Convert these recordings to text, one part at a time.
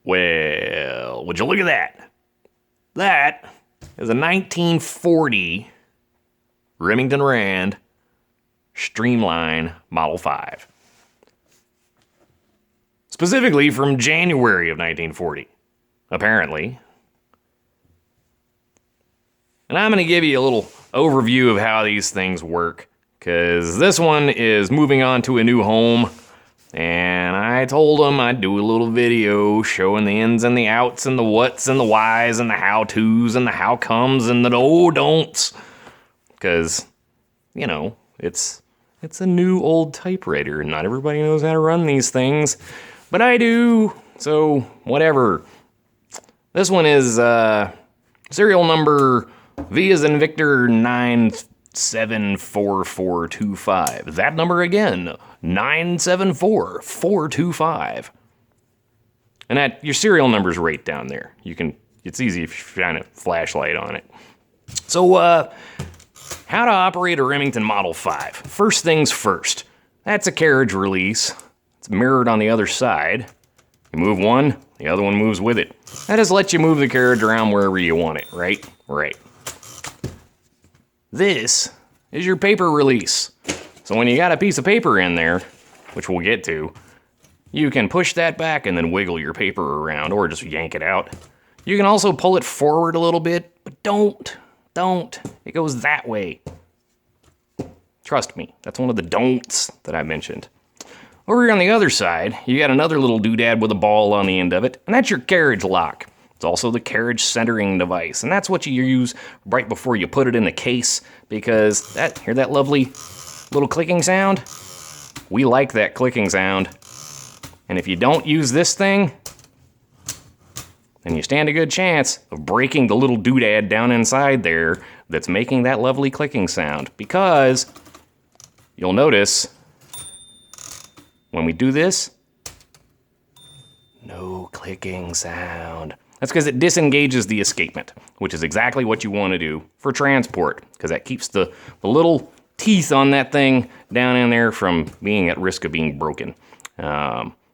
Well, would you look at that? That is a 1940 Remington Rand Streamlined Model 5. Specifically from January of 1940, apparently. And I'm going to give you a little overview of how these things work, because this one is moving on to a new home, and I told them I'd do a little video showing the ins and the outs and the whats and the whys and the how-tos and the how-comes and the no-don'ts, because, you know, it's a new old typewriter, and not everybody knows how to run these things, but I do, so whatever. This one is serial number V as in Victor 974425. That number again, 974425. And that your serial number's right down there. It's easy if you shine a flashlight on it. So, how to operate a Remington Model 5. First things first. That's a carriage release. It's mirrored on the other side. You move one, the other one moves with it. That just lets you move the carriage around wherever you want it, right? Right. This is your paper release. So when you got a piece of paper in there, which we'll get to, you can push that back and then wiggle your paper around, or just yank it out. You can also pull it forward a little bit, but don't. It goes that way. Trust me, that's one of the don'ts that I mentioned. Over here on the other side, you got another little doodad with a ball on the end of it, and that's your carriage lock. It's also the carriage centering device, and that's what you use right before you put it in the case, because hear that lovely little clicking sound? We like that clicking sound. And if you don't use this thing, then you stand a good chance of breaking the little doodad down inside there that's making that lovely clicking sound, because you'll notice when we do this, no clicking sound. That's because it disengages the escapement, which is exactly what you want to do for transport, because that keeps the little teeth on that thing down in there from being at risk of being broken.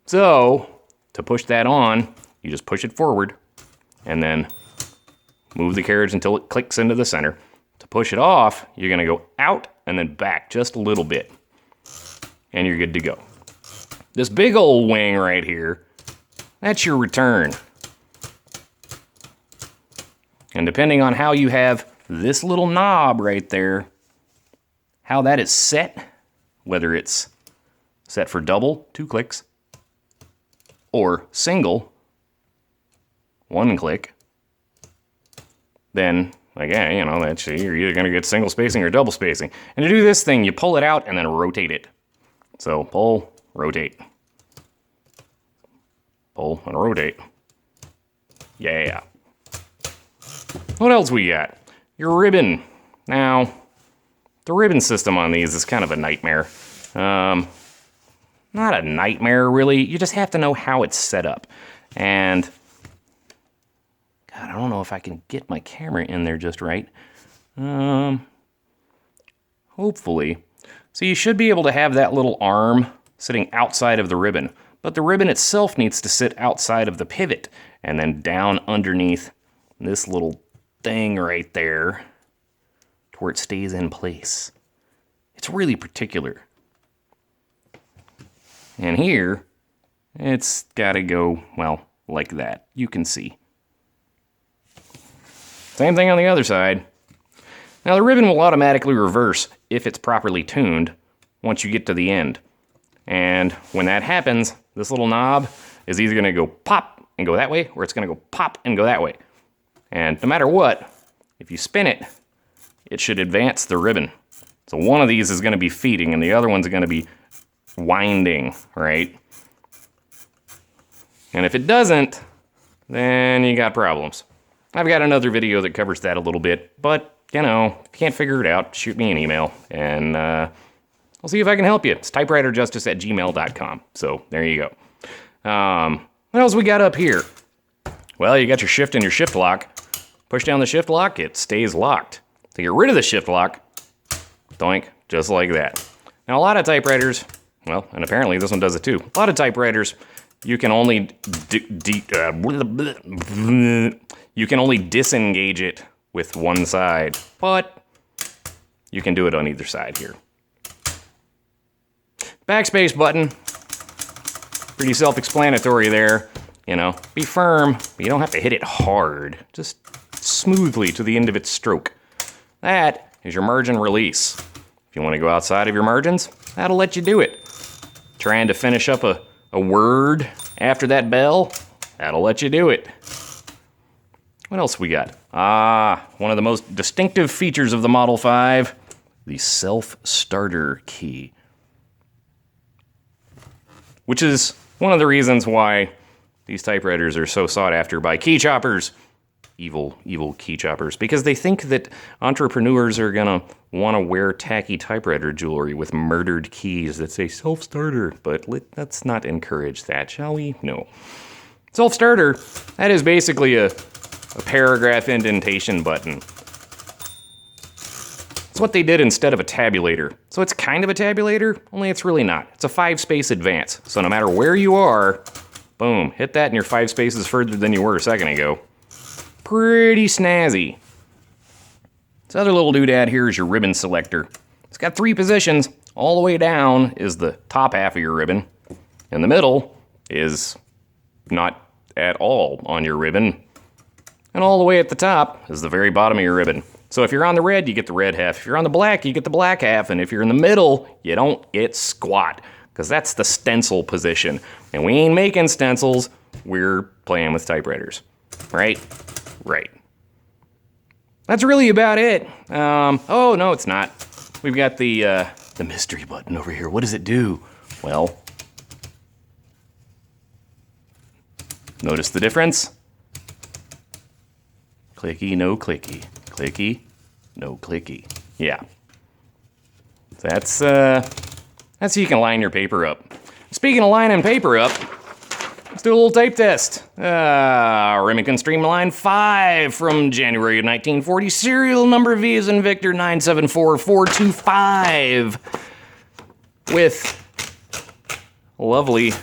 So, to push that on, you just push it forward, and then move the carriage until it clicks into the center. To push it off, you're going to go out and then back just a little bit, and you're good to go. This big old wing right here, that's your return. And depending on how you have this little knob right there, how that is set, whether it's set for double, 2 clicks, or single, 1 click, then, again, you know, that's, you're either going to get single spacing or double spacing. And to do this thing, you pull it out and then rotate it. So, pull, rotate. Pull and rotate. Yeah. What else we got? Your ribbon. Now, the ribbon system on these is kind of a nightmare. Not a nightmare, really. You just have to know how it's set up. And, God, I don't know if I can get my camera in there just right. Hopefully. So you should be able to have that little arm sitting outside of the ribbon. But the ribbon itself needs to sit outside of the pivot and then down underneath this little thing right there to where it stays in place. It's really particular. And here, it's got to go, well, like that. You can see. Same thing on the other side. Now, the ribbon will automatically reverse if it's properly tuned once you get to the end. And when that happens, this little knob is either going to go pop and go that way, or it's going to go pop and go that way. And no matter what, if you spin it, it should advance the ribbon. So one of these is going to be feeding, and the other one's going to be winding, right? And if it doesn't, then you got problems. I've got another video that covers that a little bit, but, you know, if you can't figure it out, shoot me an email, and I'll see if I can help you. It's typewriterjustice@gmail.com. So there you go. What else we got up here? Well, you got your shift and your shift lock. Push down the shift lock, it stays locked. To get rid of the shift lock, doink, just like that. Now, a lot of typewriters, well, and apparently this one does it too. A lot of typewriters you can only you can only disengage it with one side, but you can do it on either side here. Backspace button, pretty self-explanatory there. You know, be firm, but you don't have to hit it hard. Just smoothly to the end of its stroke. That is your margin release. If you want to go outside of your margins, that'll let you do it. Trying to finish up a word after that bell, that'll let you do it. What else we got? One of the most distinctive features of the Model 5, the self-starter key. Which is one of the reasons why these typewriters are so sought after by key choppers. Evil, evil key choppers. Because they think that entrepreneurs are gonna want to wear tacky typewriter jewelry with murdered keys that say self-starter. But let's not encourage that, shall we? No. Self-starter, that is basically a paragraph indentation button. It's what they did instead of a tabulator. So it's kind of a tabulator, only it's really not. It's a 5-space advance. So no matter where you are, boom, hit that and you're 5 spaces further than you were a second ago. Pretty snazzy. This other little doodad here is your ribbon selector. It's got 3 positions. All the way down is the top half of your ribbon. In the middle is not at all on your ribbon. And all the way at the top is the very bottom of your ribbon. So if you're on the red, you get the red half. If you're on the black, you get the black half. And if you're in the middle, you don't get squat. Because that's the stencil position. And we ain't making stencils, we're playing with typewriters. Right? Right. That's really about it. Oh, no, it's not. We've got the mystery button over here. What does it do? Well, notice the difference? Clicky, no clicky. Clicky, no clicky. Yeah. That's so you can line your paper up. Speaking of lining paper up, let's do a little tape test. Remington Streamlined 5 from January of 1940. Serial number V as in Victor 974425. With a lovely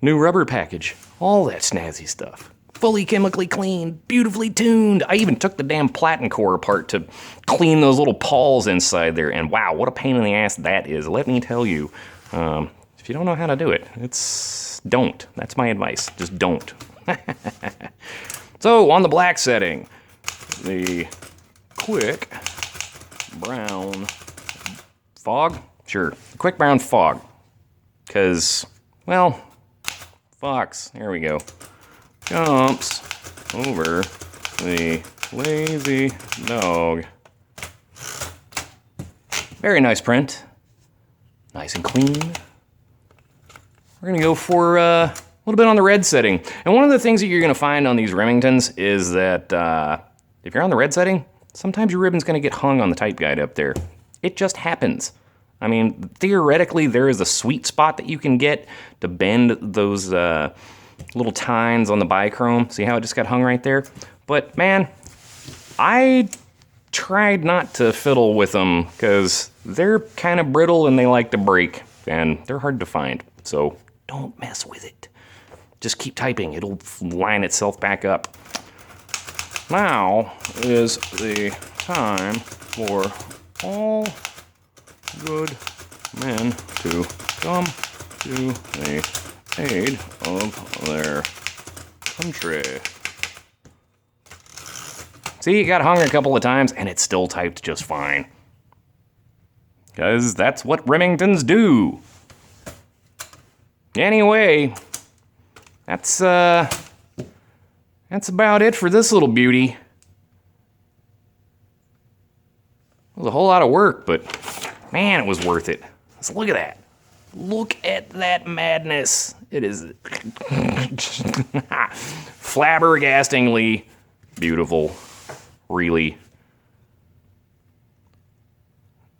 new rubber package. All that snazzy stuff. Fully chemically clean, beautifully tuned. I even took the damn platen core apart to clean those little pawls inside there. And wow, what a pain in the ass that is. Let me tell you. If you don't know how to do it, don't. That's my advice. Just don't. So, on the black setting, the quick brown fog? Sure, quick brown fog. Because, well, fox, there we go, jumps over the lazy dog. Very nice print. Nice and clean. We're gonna go for a little bit on the red setting. And one of the things that you're gonna find on these Remingtons is that if you're on the red setting, sometimes your ribbon's gonna get hung on the type guide up there. It just happens. I mean, theoretically, there is a sweet spot that you can get to bend those little tines on the bichrome. See how it just got hung right there? But man, I tried not to fiddle with them because they're kind of brittle and they like to break and they're hard to find. So don't mess with it. Just keep typing. It'll line itself back up. Now is the time for all good men to come to the aid of their country. See, it got hung a couple of times and it still typed just fine. Because that's what Remingtons do. Anyway, that's about it for this little beauty. It was a whole lot of work, but man, it was worth it. Let's look at that. Look at that madness. It is flabbergastingly beautiful. Really.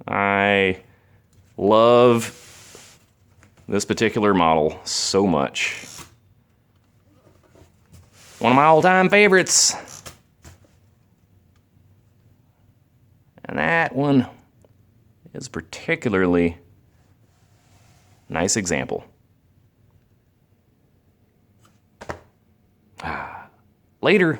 I love this particular model so much. One of my all-time favorites. And that one is particularly nice example. Later.